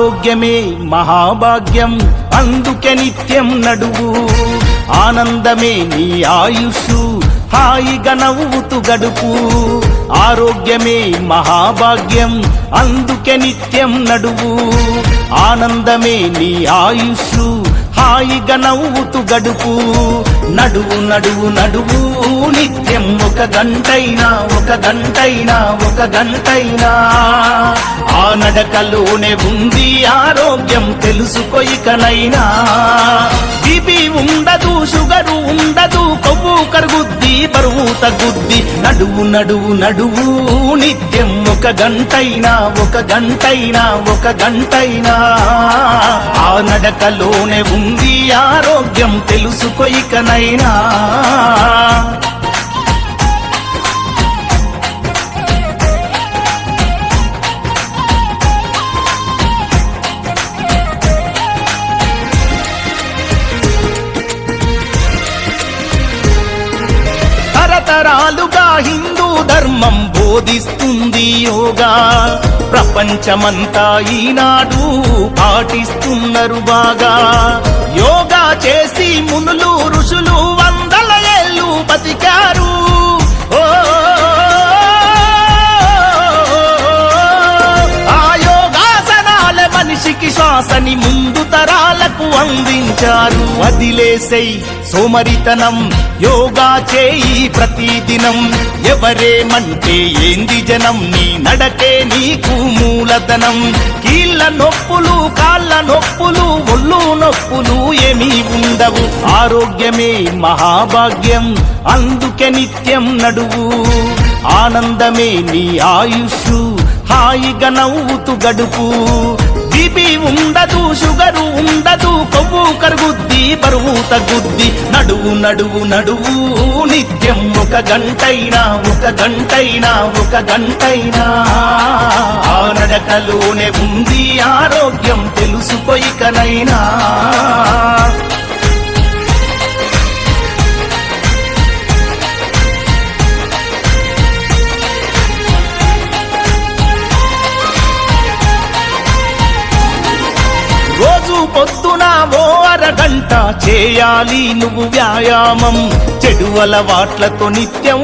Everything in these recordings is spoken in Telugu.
ఆరోగ్యమే మహాభాగ్యం అందుకే నిత్యం నడువు ఆనందమే నీ ఆయుష్ హాయిగా నవ్వుతూ గడుపు ఆరోగ్యమే మహాభాగ్యం అందుకే నిత్యం నడువు ఆనందమే నీ ఆయుష్ హాయిగా నవ్వుతూ గడుపు నడువు నడువు నడువు నిత్యం ఒక గంటైనా ఆ నడకలోనే ఉంది ఆరోగ్యం తెలుసుకో ఇకనైనా బీపీ ఉండదు షుగరు ఉండదు కొవ్వు కరుగుద్ది బరువు తగ్గుద్ది నడువు నడువు నడువు నిత్యం ఒక గంటైనా ఆ నడకలోనే ఉంది ఆరోగ్యం తెలుసుకో ఇకనైనా తరతరాలుగా హిందూ ధర్మం బోధిస్తుంది యోగా ప్రపంచమంతా ఈనాడు పాటిస్తున్నారు బాగా యోగా చేసి మునులు ఋషులు వందల ఏళ్ళు బతికారు ఆ యోగాసనాల మనిషికి శ్వాసని ముందు తరాలకు అందించారు వదిలేసై సోమరితనం యోగా చేయి ప్రతిదినం ఎవరేమంటే ఏంది జనం నీ నడకే నీకు మూలధనం కీళ్ళ నొప్పులు కాళ్ళ నొప్పులు ఒళ్ళు నొప్పులు ఏమీ ఉండవు ఆరోగ్యమే మహాభాగ్యం అందుకే నిత్యం నడువు ఆనందమే నీ ఆయుష్ హాయిగా నవ్వుతూ గడుపు బీపీ ఉండదు షుగరు ఉండదు కొవ్వు కరుగుద్ది బరువు తగ్గుద్ది నడువు నడువు నడువు నిత్యం ఒక గంటైనా ఆ నడకలోనే ఉంది ఆరోగ్యం తెలుసుకో ఇకనైనా రోజు పొద్దున ఓ అరగంట చేయాలి నువ్వు వ్యాయామం చెడు అలవాట్లతో నిత్యం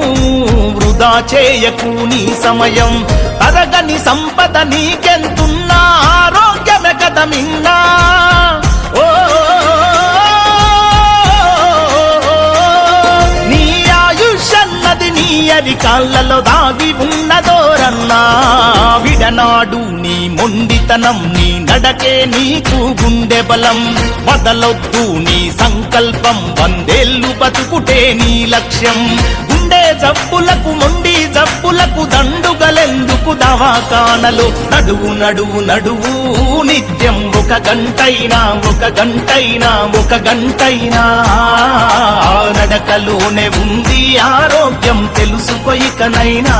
వృధా చేయకు నీ సమయం తరగని సంపద నీకెంతున్నా ఆరోగ్యమే కదా మిన్నా నీ ఆయుష్ అన్నది నీ అరికాళ్ళలో దాగి ఉన్నదోరన్నా విడనాడు నీ మొండితనం నీ నడకే నీకు గుండె బలం మొదలొద్దు నీ సంకల్పం 100 ఏళ్ళు బతుకుటే నీ లక్ష్యం గుండె జబ్బులకు మొండి జబ్బులకు దండుగలెందుకు దవాఖానలు నడువు నడువు నడువు నిత్యం ఒక గంటైనా ఆ నడకలోనే ఉంది ఆరోగ్యం తెలుసుకో ఇకనైనా